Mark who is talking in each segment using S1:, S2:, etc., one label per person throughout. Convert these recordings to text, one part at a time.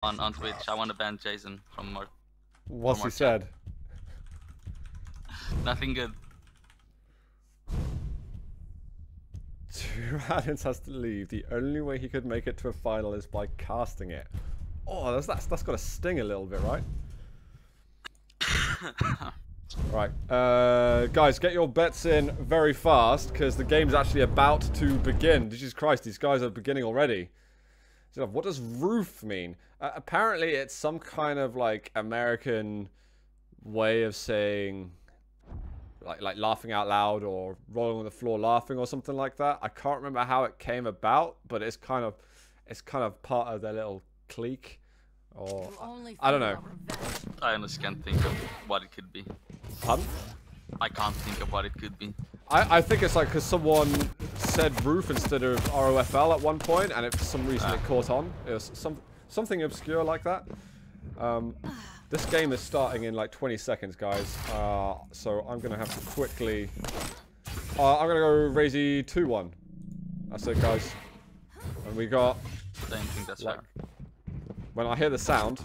S1: on Twitch. I want to ban Jason from more.
S2: What's he said?
S1: Nothing good.
S2: 2Radins has to leave. The only way he could make it to a final is by casting it. Oh, that's got to sting a little bit, right? Right, guys, get your bets in very fast because the game's actually about to begin. Jesus Christ, these guys are beginning already. So what does roof mean? Apparently, it's some kind of like American way of saying like laughing out loud or rolling on the floor laughing or something like that. I can't remember how it came about, but it's kind of part of their little clique. Or I don't know.
S1: I honestly can't think of what it could be.
S2: Pardon?
S1: I can't think of what it could be.
S2: I think it's like because someone said roof instead of ROFL at one point, and for some reason it caught on. It was something obscure like that. This game is starting in like 20 seconds, guys. So I'm gonna have to quickly. I'm gonna go Raisy 2-1. That's it, guys. And we got.
S1: I don't think that's fair.
S2: When I hear the sound,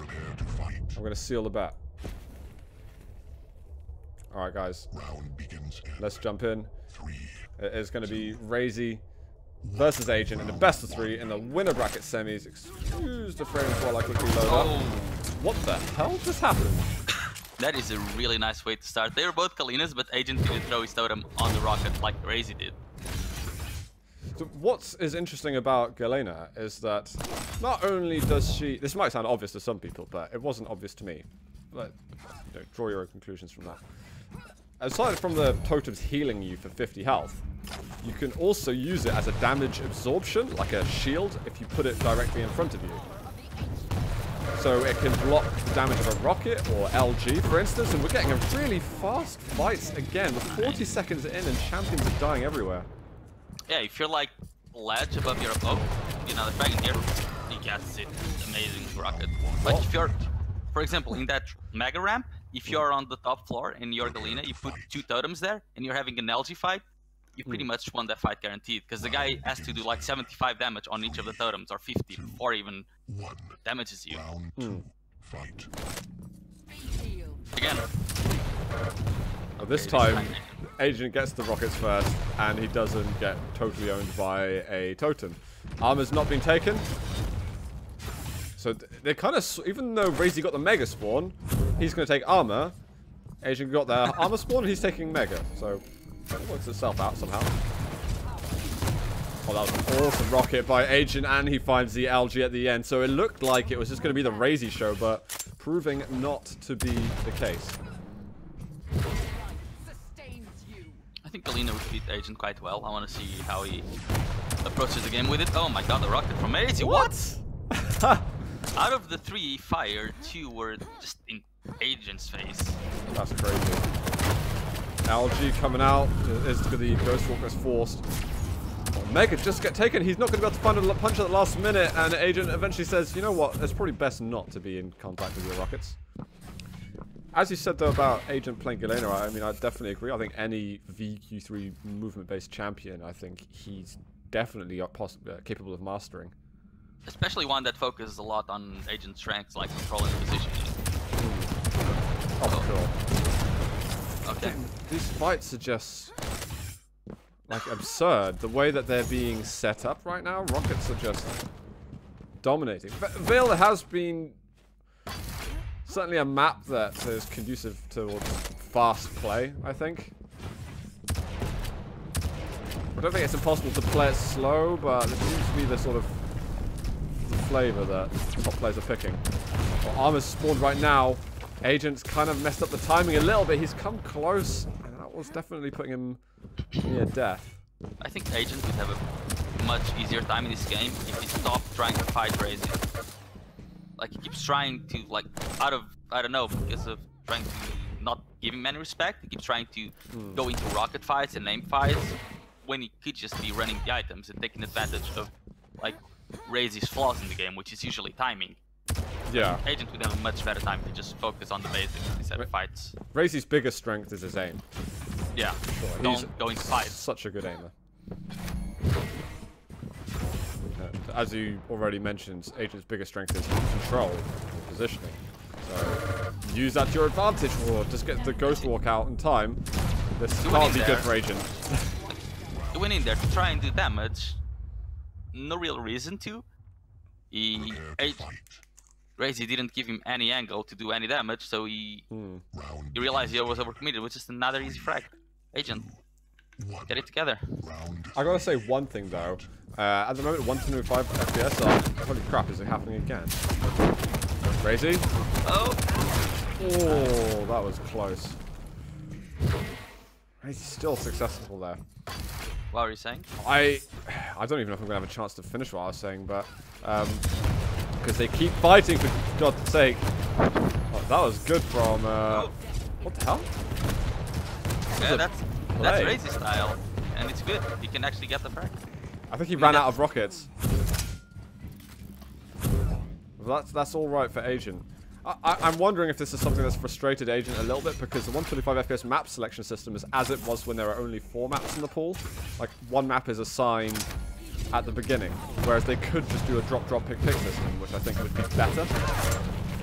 S2: I'm gonna seal the bet. Alright, guys. Let's jump in. It is going to be Raisy versus Agent in the best of 3 in the winner bracket semis. Excuse the frames while I quickly load up. What the hell just happened?
S1: That is a really nice way to start. They were both Kalinas, but Agent didn't throw his totem on the rocket like Raisy did.
S2: So what is interesting about Galena is that not only does she... This might sound obvious to some people, but it wasn't obvious to me. But, draw your own conclusions from that. Aside from the totems healing you for 50 health, you can also use it as a damage absorption, like a shield, if you put it directly in front of you. So it can block damage of a rocket or LG, for instance, and we're getting a really fast fight again. We're 40 seconds in and champions are dying everywhere.
S1: Yeah, if you're like ledge above your opponent, you know, the dragon here, he gets it. Amazing rocket. But if you're, for example, in that mega ramp, if you're on the top floor in your Galena, you put 2 totems there, and you're having an LG fight, you pretty much won that fight guaranteed, because the guy has to do like 75 damage on each of the totems, or 50, before he even damages you.
S2: Fight.
S1: Again.
S2: Well, this time, Agent gets the rockets first, and he doesn't get totally owned by a totem. Armor's not been taken. So they kind of, even though Raisy got the Mega Spawn, he's going to take armor. Agent got the armor spawn, and he's taking Mega. So it works itself out somehow. Oh, that was an awesome rocket by Agent, and he finds the LG at the end. So it looked like it was just going to be the Raisy show, but proving not to be the case.
S1: I think Galena would beat Agent quite well. I want to see how he approaches the game with it. Oh my god, the rocket from Raisy. What? Out of the 3 he fired, 2 were just in Agent's face.
S2: That's crazy. LG coming out is the Ghost Walker's forced. Mega just get taken. He's not going to be able to find a punch at the last minute, and Agent eventually says, you know what, it's probably best not to be in contact with your rockets. As you said though about Agent playing Galena, I mean, I definitely agree. I think any VQ3 movement-based champion, I think he's definitely capable of mastering.
S1: Especially one that focuses a lot on Agent strengths, like controlling the position.
S2: Oh, cool.
S1: Okay.
S2: These fights are just like absurd. The way that they're being set up right now, rockets are just dominating. Veil has been certainly a map that is conducive towards fast play, I think. I don't think it's impossible to play it slow, but it seems to be the sort of flavor that top players are picking. Well, armor's spawned right now. Agent's kind of messed up the timing a little bit. He's come close, and that was definitely putting him near death.
S1: I think Agent would have a much easier time in this game if he stopped trying to fight Raisy. Like, he keeps trying to, like, I don't know, because of trying to not give him any respect, he keeps trying to go into rocket fights and name fights, when he could just be running the items and taking advantage of, like, Raisy's flaws in the game, which is usually timing.
S2: Yeah.
S1: Agent would have a much better time to just focus on the basics instead of fights.
S2: Raisy's biggest strength is his aim.
S1: Yeah.
S2: Sure.
S1: Don't go into fights.
S2: Such a good aimer. as you already mentioned, Agent's biggest strength is control and positioning. So use that to your advantage, or just get the Ghost Walk out in time. This can't be good for Agent.
S1: He went in there to try and do damage. No real reason to. Raisy didn't give him any angle to do any damage, so he realized he was overcommitted, which is another easy frag. Agent, get it together.
S2: I gotta say one thing though. At the moment, 125 FPS. Holy crap! Is it happening again? Raisy?
S1: Oh,
S2: that was close. He's still successful there.
S1: what were you saying?
S2: I don't even know if I'm gonna have a chance to finish what I was saying, but because they keep fighting for God's sake. Oh, that was good from what the hell?
S1: Yeah, that's Raisy style, and it's good. He can actually get the frag.
S2: I think he ran out of rockets. That's all right for Agent. I'm wondering if this is something that's frustrated Agent a little bit, because the 125 FPS map selection system is as it was when there were only 4 maps in the pool. Like, one map is assigned at the beginning, whereas they could just do a drop pick system, which I think would be better.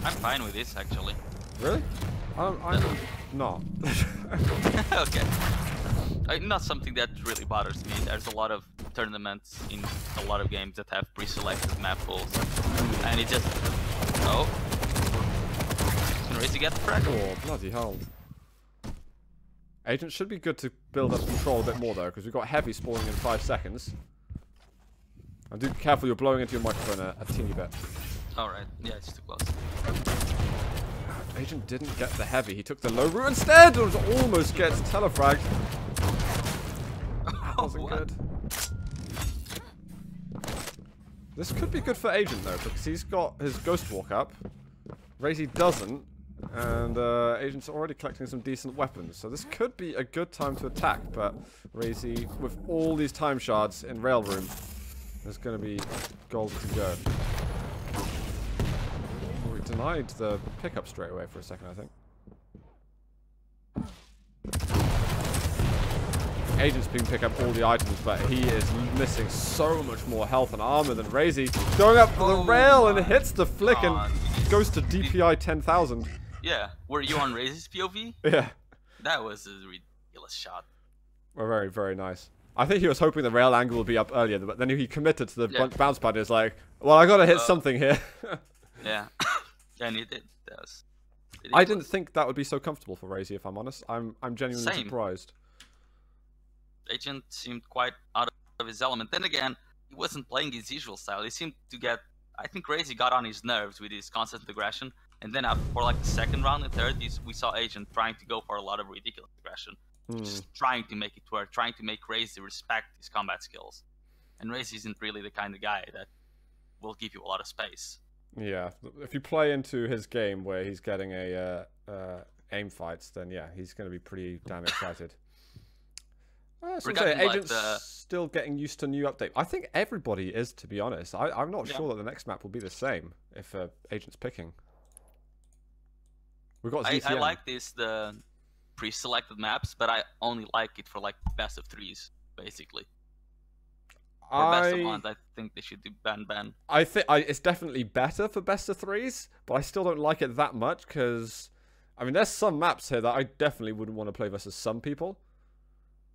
S1: I'm fine with this, actually.
S2: Really? I'm not.
S1: Okay. Not something that really bothers me. There's a lot of tournaments in a lot of games that have pre-selected map pools, and it just can Raisy get the frag?
S2: Oh, bloody hell. Agent should be good to build up control a bit more though, because we've got heavy spawning in 5 seconds. And do be careful, you're blowing into your microphone a teeny bit.
S1: Alright, yeah, it's too close.
S2: Agent didn't get the heavy, he took the low route instead! It almost gets telefragged. That wasn't good. This could be good for Agent though, because he's got his Ghost Walk up. Raisy doesn't, and Agent's already collecting some decent weapons, so this could be a good time to attack, but Raisy, with all these time shards in Rail Room, is going to be gold to go. We denied the pickup straight away for a second, I think. Agent's been picking up all the items, but he is missing so much more health and armor than Raisy. Going up for the rail and hits the flick and goes to DPI 10,000.
S1: Yeah, were you on Raisy's POV?
S2: Yeah.
S1: That was a ridiculous shot.
S2: Well, very, very nice. I think he was hoping the rail angle would be up earlier, but then he committed to the bounce pad. Is like, well, I gotta hit something here.
S1: Yeah, and he did.
S2: I didn't think that would be so comfortable for Raisy, if I'm honest. I'm genuinely surprised.
S1: Agent seemed quite out of his element. Then again, he wasn't playing his usual style. He seemed to get... I think Raisy got on his nerves with his constant aggression. And then for like the second round and third, we saw Agent trying to go for a lot of ridiculous aggression. Just trying to make it work, trying to make Raisy respect his combat skills. And Raisy isn't really the kind of guy that will give you a lot of space. Yeah,
S2: if you play into his game where he's getting aim fights, then yeah, he's going to be pretty damn excited. Agent's still getting used to new update. I think everybody is, to be honest. I'm not sure that the next map will be the same if Agent's picking. We've got ZTN.
S1: I like the pre-selected maps, but I only like it for like best of 3s, basically. For best of 1s, I think they should do ban.
S2: I think it's definitely better for best of 3s, but I still don't like it that much because, I mean, there's some maps here that I definitely wouldn't want to play versus some people.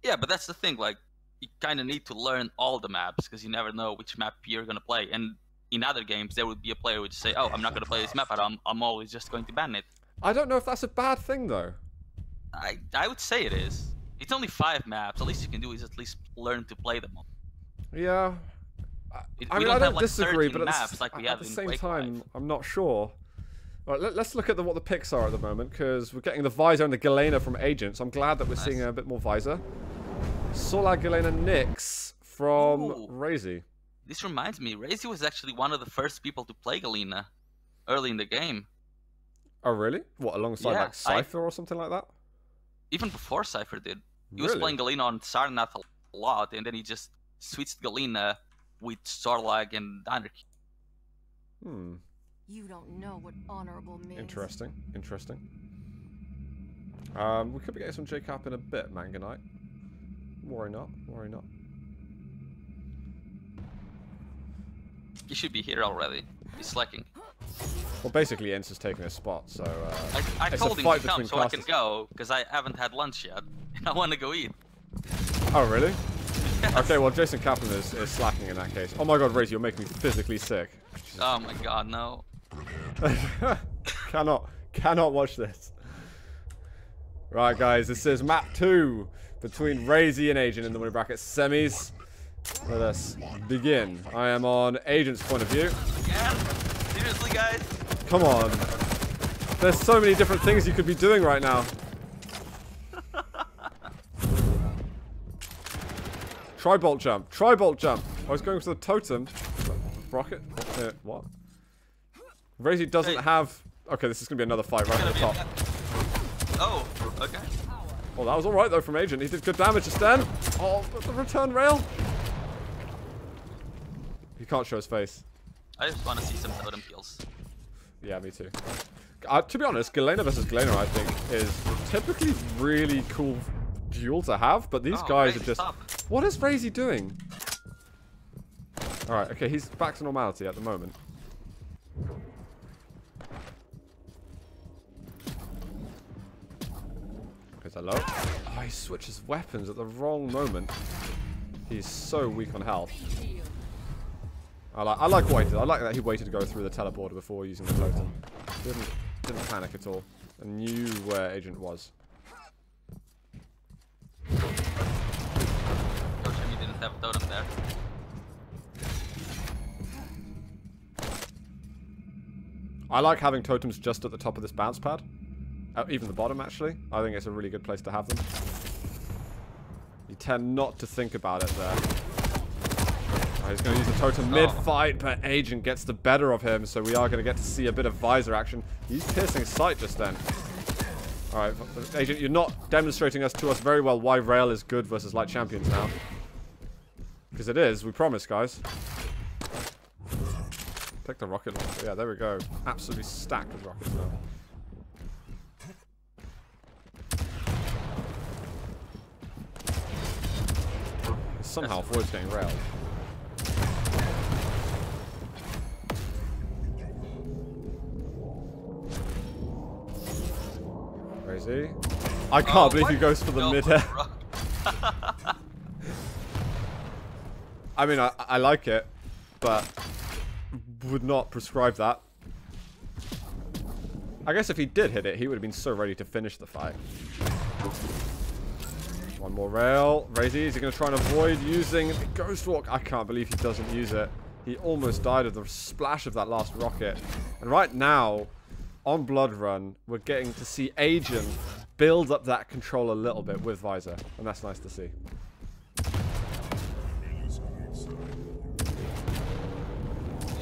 S1: Yeah, but that's the thing, like, you kind of need to learn all the maps, because you never know which map you're going to play. And in other games, there would be a player who would say, oh, I'm not going to play this map, but I'm always just going to ban it.
S2: I don't know if that's a bad thing, though.
S1: I would say it is. It's only 5 maps. The least you can do is at least learn to play them all.
S2: Yeah. I mean, I don't disagree, but at the same time, I'm not sure. Right, let's look at what the picks are at the moment, because we're getting the Visor and the Galena from Agent, so I'm glad that we're seeing a bit more Visor. Solar Galena Nyx from Raisy.
S1: This reminds me, Raisy was actually one of the first people to play Galena early in the game.
S2: Oh, really? What, alongside like Cypher or something like that?
S1: Even before Cypher did. He was playing Galena on Sarnath a lot, and then he just switched Galena with Starlag and Anarchy.
S3: You don't know what honorable means.
S2: Interesting. We could be getting some J-Cap in a bit, Manganite. Worry not.
S1: He should be here already. He's slacking.
S2: Well, basically, Ince is taking his spot, so
S1: I
S2: it's
S1: told
S2: a
S1: him
S2: fight
S1: to come
S2: between
S1: so I
S2: classes.
S1: can go, because I haven't had lunch yet. And I want to go eat.
S2: Oh, really? Okay, well, Jason Kaplan is slacking in that case. Oh my god, Raisy, you're making me physically sick.
S1: Oh my god, no.
S2: Cannot watch this. Right, guys, this is map 2 between Raisy and Agent in the winning bracket semis. Let us begin. I am on Agent's point of view.
S1: Again? Seriously, guys?
S2: Come on. There's so many different things you could be doing right now. Tri-bolt jump. Tri-bolt jump. I was going for the totem. Rocket? What? Raisy doesn't have... Okay, this is going to be another fight right at the top.
S1: Oh, okay.
S2: Oh, that was alright though from Agent. He did good damage to Sten. Oh, but the return rail. He can't show his face.
S1: I just want to see some totem kills.
S2: Yeah, me too. To be honest, Galena versus Galena, I think, is typically really cool duel to have, but these guys are just...
S1: Top.
S2: What is Raisy doing? Alright, okay, he's back to normality at the moment. Is that low? Oh, he switches weapons at the wrong moment. He's so weak on health. I like what he did. I like that he waited to go through the teleporter before using the totem. Didn't panic at all. And knew where Agent was.
S1: Oh, shame you didn't have a totem there.
S2: I like having totems just at the top of this bounce pad. Even the bottom, actually. I think it's a really good place to have them. You tend not to think about it there. Oh, he's going to use the totem mid-fight, but Agent gets the better of him, so we are going to get to see a bit of visor action. He's piercing sight just then. Alright, Agent, you're not demonstrating to us very well why Rail is good versus Light Champions now. Because it is, we promise, guys. Take the rocket launcher. Yeah, there we go. Absolutely stacked with rockets now. Somehow avoids getting railed. Crazy. I can't believe he goes for the mid-air. I mean, I like it, but would not prescribe that. I guess if he did hit it, he would have been so ready to finish the fight. One more rail. Raisy, is he going to try and avoid using the Ghost Walk? I can't believe he doesn't use it. He almost died of the splash of that last rocket. And right now, on Blood Run, we're getting to see Agent build up that control a little bit with Visor. And that's nice to see.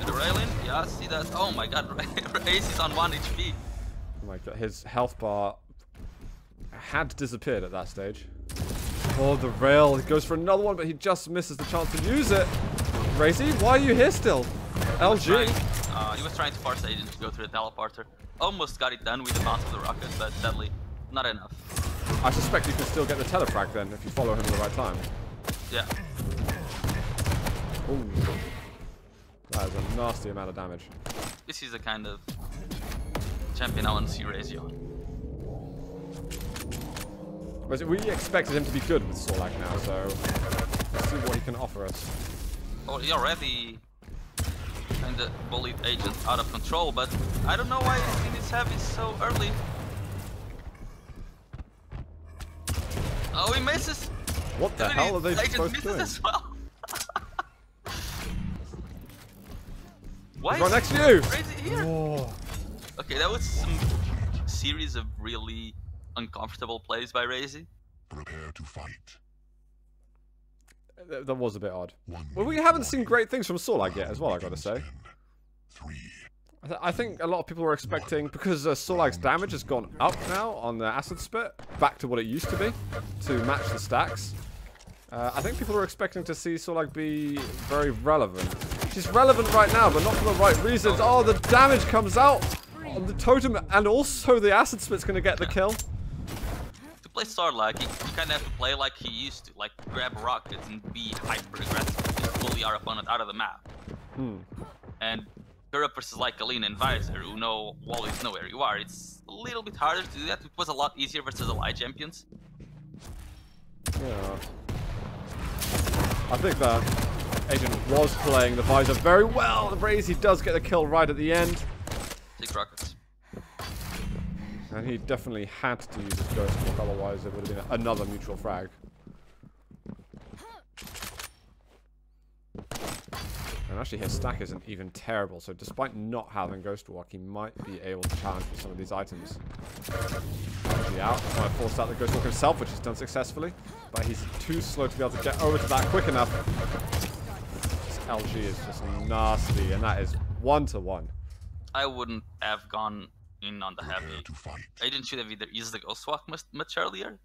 S1: The railing? Yeah, see that? Oh my god, Raisy's on 1 HP.
S2: Oh my god, his health bar had disappeared at that stage. Oh, the rail. He goes for another one, but he just misses the chance to use it. Raisy, why are you here still? LG.
S1: He was trying to force Agent to go through the teleporter. Almost got it done with the bounce of the rocket, but sadly, not enough.
S2: I suspect you can still get the telefrag then, if you follow him at the right time.
S1: Yeah.
S2: Ooh. That is a nasty amount of damage.
S1: This is the kind of champion I want to see Raisy on.
S2: We expected him to be good with Sorlak now, so let's see what he can offer us.
S1: Oh, he already kind of bullied Agent out of control, but I don't know why he's in his heavy so early. Oh, he misses!
S2: What the hell are they supposed to do?
S1: As well. Why
S2: He's right next to you!
S1: Raisy here?
S2: Oh.
S1: Okay, that was some series of really uncomfortable plays by Raisy.
S4: Prepare to fight.
S2: That was a bit odd. Well, we haven't seen great things from Sorlag yet as well, I gotta say. I think a lot of people were expecting, because Sorlag's damage has gone up now on the Acid Spit, back to what it used to be, to match the stacks. I think people were expecting to see Sorlag be very relevant. She's relevant right now, but not for the right reasons. Oh, the damage comes out on the totem, and also the Acid Spit's gonna get the kill.
S1: To play Sorlag, you kind of have to play like he used to, like grab rockets and be hyper aggressive, just bully our opponent out of the map. And Europe versus like Galena and Visor, who always know where you are. It's a little bit harder to do that. It was a lot easier versus Allied champions.
S2: Yeah. I think that Agent was playing the Visor very well. The Raisy does get the kill right at the end.
S1: 6 rockets.
S2: And he definitely had to use his Ghost Walk, otherwise it would have been another mutual frag. And actually his stack isn't even terrible, so despite not having Ghost Walk, he might be able to challenge for some of these items. Actually out, trying to force out the Ghost Walk himself, which he's done successfully. But he's too slow to be able to get over to that quick enough. This LG is just nasty, and that is 1-to-1.
S1: I wouldn't have gone in on the heavy. Agent should have either used the Ghost Walk much earlier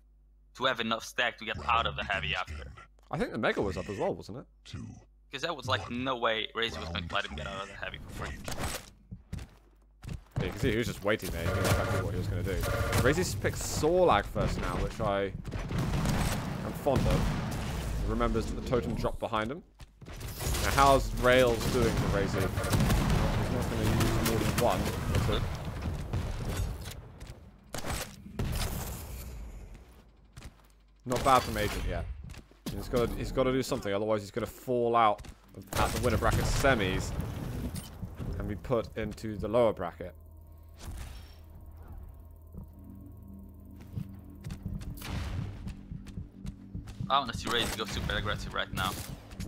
S1: to have enough stack to get out of the heavy after.
S2: I think the Mega was up as well, wasn't it?
S1: Because that was like no way Raisy was going to let him get out of the heavy for free.
S2: Yeah, you can see he was just waiting there. He knew exactly what he was going to do. Raisy's picked Sorlag first now, which I am fond of. He remembers that the totem dropped behind him. Now, how's Rails doing for Raisy? He's not going to use more than one or two. Not bad from Agent yet. He's got to do something, otherwise he's going to fall out at the winner bracket semis and be put into the lower bracket.
S1: I want to see Raisy go super aggressive right now.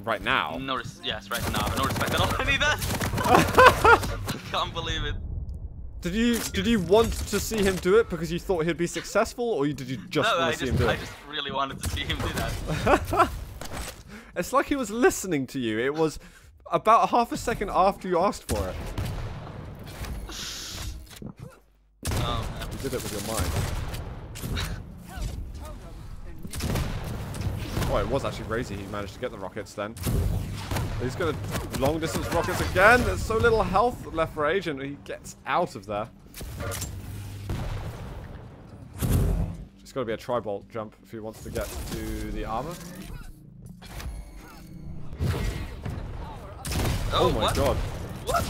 S2: Right now?
S1: Yes, right now. No respect at all. I need that. I can't believe it.
S2: Did you want to see him do it because you thought he'd be successful, or did you just want to see him do it?
S1: I just really wanted to see him do that.
S2: It's like he was listening to you. It was about half a second after you asked for it.
S1: Oh, man.
S2: You did it with your mind. Oh, it was actually Raisy. He managed to get the rockets then. He's going to long distance rockets again. There's so little health left for Agent. He gets out of there. It's got to be a tri-bolt jump if he wants to get to the armor. Oh my
S1: what?
S2: god.
S1: What?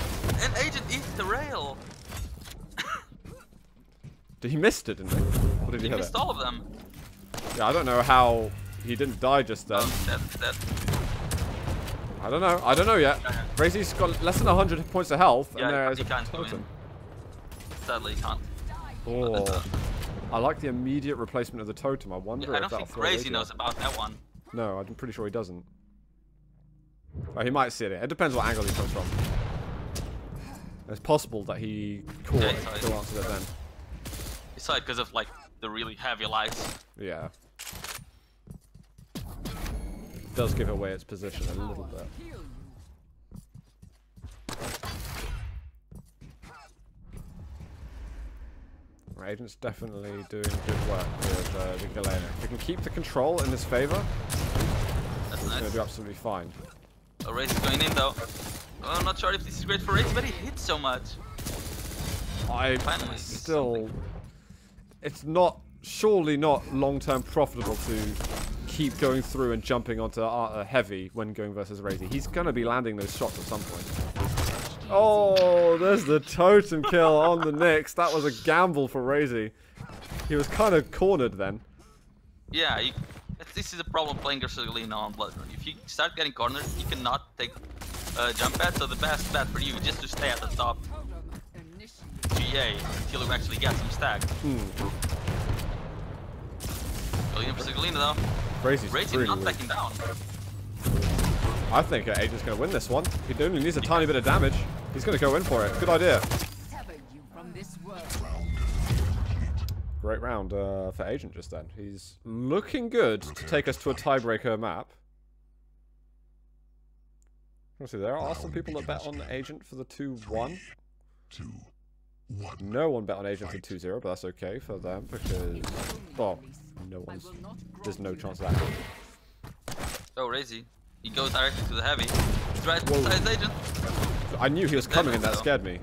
S1: An Agent eats the rail.
S2: He missed it, didn't he? Or did he hit
S1: missed
S2: it?
S1: all of them.
S2: Yeah, I don't know how he didn't die just then.
S1: Dead.
S2: I don't know. I don't know yet. Raisy's got less than 100 points of health, and there is a
S1: can't
S2: totem.
S1: Sadly, he can't.
S2: Oh, I like the immediate replacement of the totem. I wonder
S1: I
S2: if
S1: don't
S2: that'll
S1: think
S2: throw
S1: Raisy
S2: Raisy
S1: knows
S2: off.
S1: about that one.
S2: No, I'm pretty sure he doesn't. Oh, he might see it. It depends what angle he comes from. It's possible that he caught it. He'll answer it then.
S1: He saw it because of like the really heavy lights.
S2: Yeah. Does give away its position a little bit. Agent's definitely doing good work with the Galena. If we can keep the control in his favor,
S1: That's
S2: he's
S1: nice.
S2: going to do absolutely fine.
S1: Oh, Raisy's going in though. Oh, I'm not sure if this is great for Raisy, but he hits so much. Finally,
S2: still... It's not... Surely not long-term profitable to keep going through and jumping onto heavy when going versus Raisy. He's going to be landing those shots at some point. Oh, there's the totem kill on the Nyx. That was a gamble for Raisy. He was kind of cornered then.
S1: Yeah, this is a problem playing versus Galena on Bloodrun. If you start getting cornered, you cannot take jump pad, so the best bet for you is just to stay at the top GA until you actually get some stack. Galena versus Galena though.
S2: Raisy's really
S1: not
S2: weak.
S1: backing down.
S2: I think Agent's going to win this one. He only needs a tiny bit of damage. He's going to go in for it. Good idea. Great round for Agent just then. He's looking good to take us to a tiebreaker map. Honestly, there are some people that bet on Agent for the 2-1. No one bet on Agent for 2-0, but that's okay for them because, well, there's no chance of that.
S1: Oh, Raisy. He goes directly to the heavy. He's right beside his Agent.
S2: I knew he was coming and that scared me.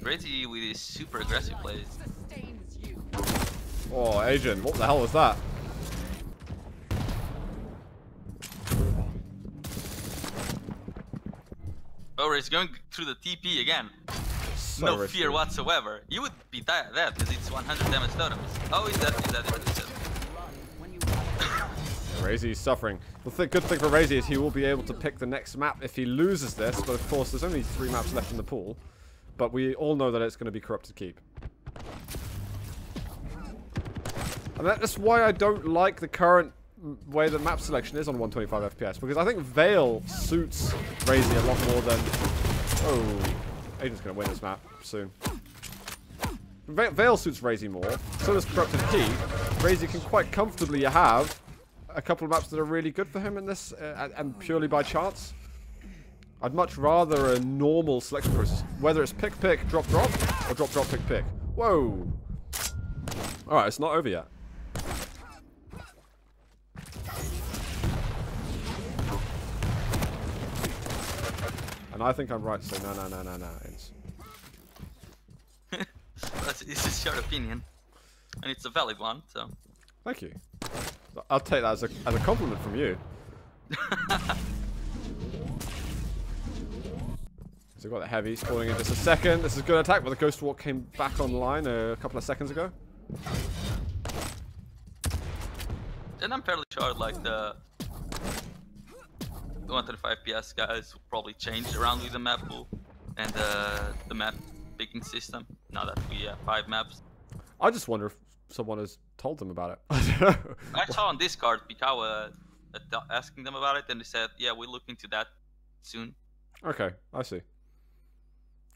S1: Raisy with his super aggressive plays.
S2: Oh, Agent, what the hell was that?
S1: Oh, he's going through the TP again.
S2: So
S1: No
S2: risky.
S1: fear whatsoever. You would be dead because it's 100 damage totems. Oh, he's dead.
S2: Raisy's suffering. The good thing for Raisy is he will be able to pick the next map if he loses this, but of course there's only 3 maps left in the pool. But we all know that it's going to be Corrupted Keep. And that's why I don't like the current way that map selection is on 125 FPS, because I think Veil suits Raisy a lot more than... Oh, Agent's going to win this map soon. Veil suits Raisy more, so does Corrupted Keep. Raisy can quite comfortably have a couple of maps that are really good for him in this, and purely by chance. I'd much rather a normal selection process, whether it's pick, pick, drop, drop, or drop, drop, pick, pick. Whoa! Alright, it's not over yet. And I think I'm right to say no.
S1: This is your opinion, and it's a valid one. So.
S2: Thank you. I'll take that as a compliment from you. So we've got the heavy spawning in just a second. This is a good attack, but the Ghost Walk came back online a couple of seconds ago.
S1: And I'm fairly sure like the 135 FPS guys will probably change around with the map pool and the map picking system now that we have 5 maps.
S2: I just wonder if someone has told them about it. I don't know.
S1: I saw on Discord Pikawa asking them about it, and they said, yeah, we'll look into that soon.
S2: Okay, I see.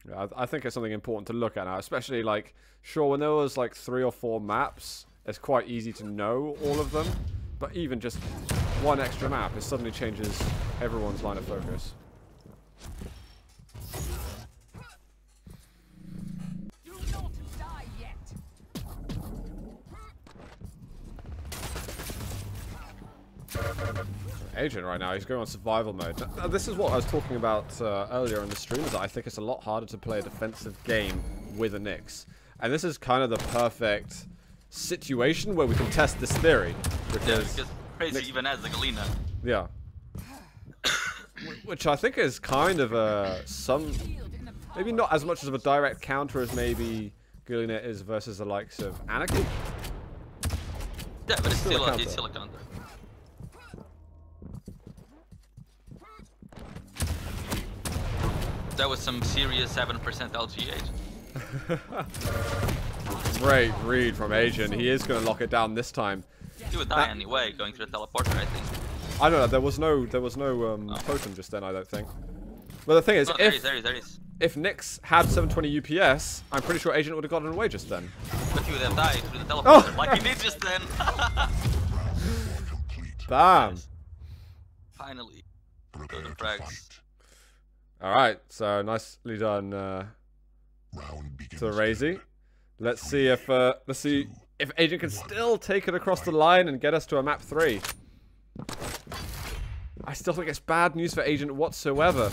S2: Yeah, I think it's something important to look at now, especially like, sure, when there was like 3 or 4 maps, it's quite easy to know all of them, but even just one extra map, it suddenly changes everyone's line of focus. Agent right now, he's going on survival mode. Now, this is what I was talking about earlier in the stream, is that I think it's a lot harder to play a defensive game with a Nyx. And this is kind of the perfect situation where we can test this theory. Because
S1: Crazy even has the Galena.
S2: Yeah. Which I think is kind of maybe not as much of a direct counter as maybe Galena is versus the likes of Anarchy.
S1: Yeah, but it's still a counter. That was some serious 7% LG agent.
S2: Great read from Agent. He is going to lock it down this time.
S1: He would die anyway, going through the teleporter, I think.
S2: I don't know. There was no totem just then. I don't think. Well, the thing is,
S1: there is.
S2: If Nyx had 720 UPS, I'm pretty sure Agent would have gotten away just then.
S1: But he would have died through the teleporter, like he did just then.
S2: Damn.
S1: Finally. Go to frags.
S2: Alright, so nicely done to Raisy. Let's see if Agent can still take it across the line and get us to a map 3. I still think it's bad news for Agent whatsoever.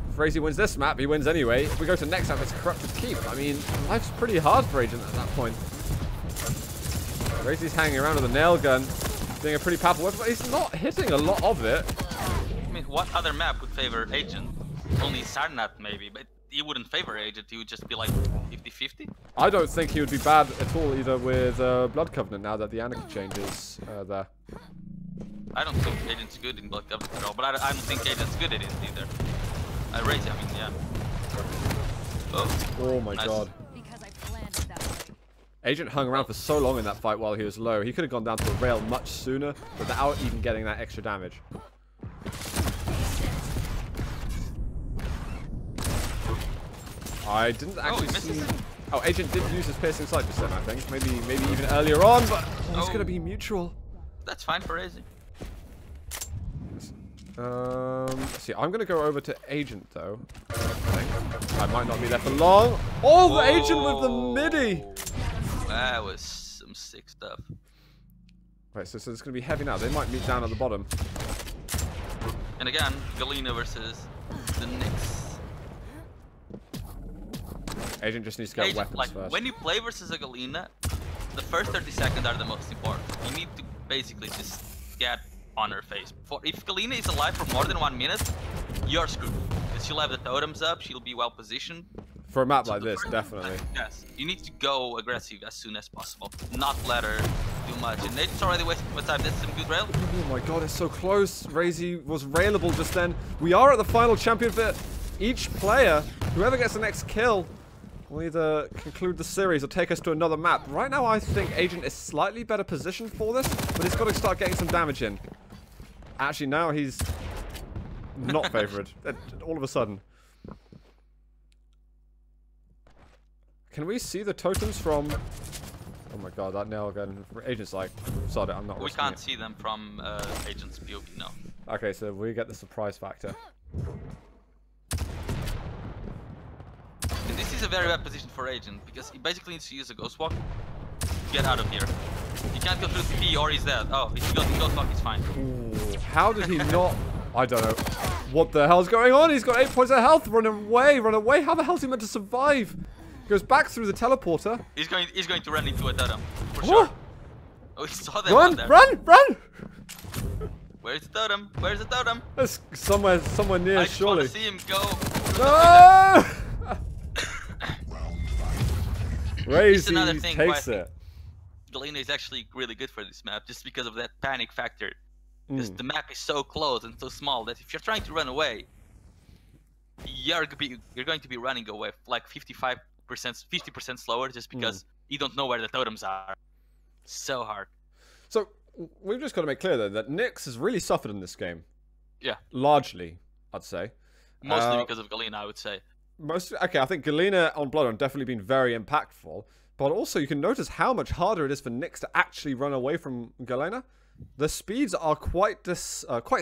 S2: If Raisy wins this map, he wins anyway. If we go to next map, it's Corrupted Keep. I mean, life's pretty hard for Agent at that point. Raisy's hanging around with a nail gun, being a pretty powerful weapon, but he's not hitting a lot of it.
S1: I mean, what other map would favor Agent? Only Sarnat maybe, but he wouldn't favor Agent, he would just be like 50-50.
S2: I don't think he would be bad at all either with Blood Covenant now that the Anarchy change is there.
S1: I don't think Agent's good in Blood Covenant at all, but I don't think Agent's good at it either. Raisy, I mean, yeah.
S2: Oh my god.
S3: Because I planned it that way.
S2: Agent hung around for so long in that fight while he was low. He could have gone down to the rail much sooner without even getting that extra damage. I didn't actually see... Oh, Agent did use his piercing sight just then, I think. Maybe even earlier on, but it's going to be mutual.
S1: That's fine for Raisy.
S2: Let's see, I'm going to go over to Agent, though. I might not be there for long. Oh, the Agent with the midi!
S1: That was some sick stuff.
S2: Right, so it's going to be heavy now. They might meet down at the bottom.
S1: And again, Galena versus the Nyx.
S2: Agent just needs to get weapons
S1: like,
S2: first.
S1: when you play versus a Galena, the first 30 seconds are the most important. You need to basically just get on her face. If Galena is alive for more than 1 minute, you're screwed. Because she'll have the totems up, she'll be well positioned.
S2: For a map
S1: So
S2: like
S1: the
S2: this,
S1: first-
S2: definitely.
S1: Yes, you need to go aggressive as soon as possible. Not let her do much. And it's already wasting my time. That's some good rail.
S2: Oh my god, it's so close. Raisy was railable just then. We are at the final champion for each player. Whoever gets the next kill will either conclude the series or take us to another map. Right now, I think Agent is slightly better positioned for this, but he's got to start getting some damage in. Actually, now he's not favored. All of a sudden. Can we see the totems from... Oh my god, that nail gun. Agent's like, sorry, I'm not
S1: We
S2: risking
S1: can't
S2: it.
S1: see them from Agent's POV, no.
S2: Okay, so we get the surprise factor.
S1: And this is a very bad position for Agent, because he basically needs to use a Ghost Walk to get out of here. He can't go through the P or he's dead. Oh, if he goes in Ghost Walk, he's fine.
S2: Ooh, how did he not... I don't know. What the hell's going on? He's got 8 points of health. Run away, run away. How the hell's he meant to survive? Goes back through the teleporter.
S1: He's going to run into a totem, for sure. Oh, he saw that one
S2: Run,
S1: there.
S2: run, run!
S1: Where's the totem? Where's the totem?
S2: It's somewhere near,
S1: I just want
S2: surely.
S1: to see him go.
S2: No!
S1: It's another
S2: Raisy
S1: thing
S2: takes
S1: why-
S2: it.
S1: Galena is actually really good for this map, just because of that panic factor. Because
S2: Mm.
S1: the map is so close and so small that if you're trying to run away, you're going to be running away like 50% slower, just because you don't know where the totems are. So hard.
S2: So, we've just got to make clear, though, that Nyx has really suffered in this game.
S1: Yeah.
S2: Largely, I'd say.
S1: Mostly because of Galena, I would say.
S2: Okay, I think Galena on Bloodrun definitely been very impactful. But also, you can notice how much harder it is for Nyx to actually run away from Galena. The speeds are quite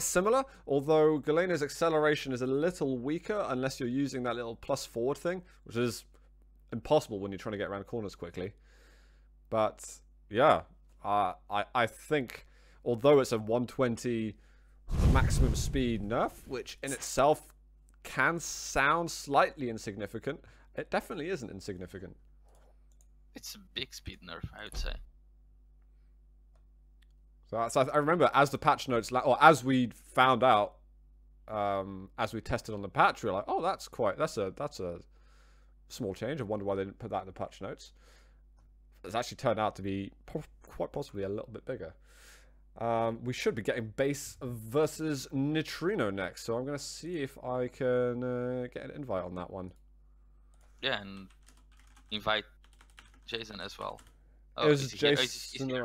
S2: similar, although Galena's acceleration is a little weaker unless you're using that little plus forward thing, which is impossible when you're trying to get around corners quickly. But yeah, I think although it's a 120 maximum speed nerf, which in itself can sound slightly insignificant, it definitely isn't insignificant.
S1: It's a big speed nerf, I would say.
S2: So I remember as the patch notes, or as we found out, as we tested on the patch, we were like, oh, that's a small change. I wonder why they didn't put that in the patch notes. It's actually turned out to be quite possibly a little bit bigger. We should be getting base versus Neutrino next, so I'm going to see if I can get an invite on that one.
S1: Yeah, and invite Jason as well.
S2: Is Jason around?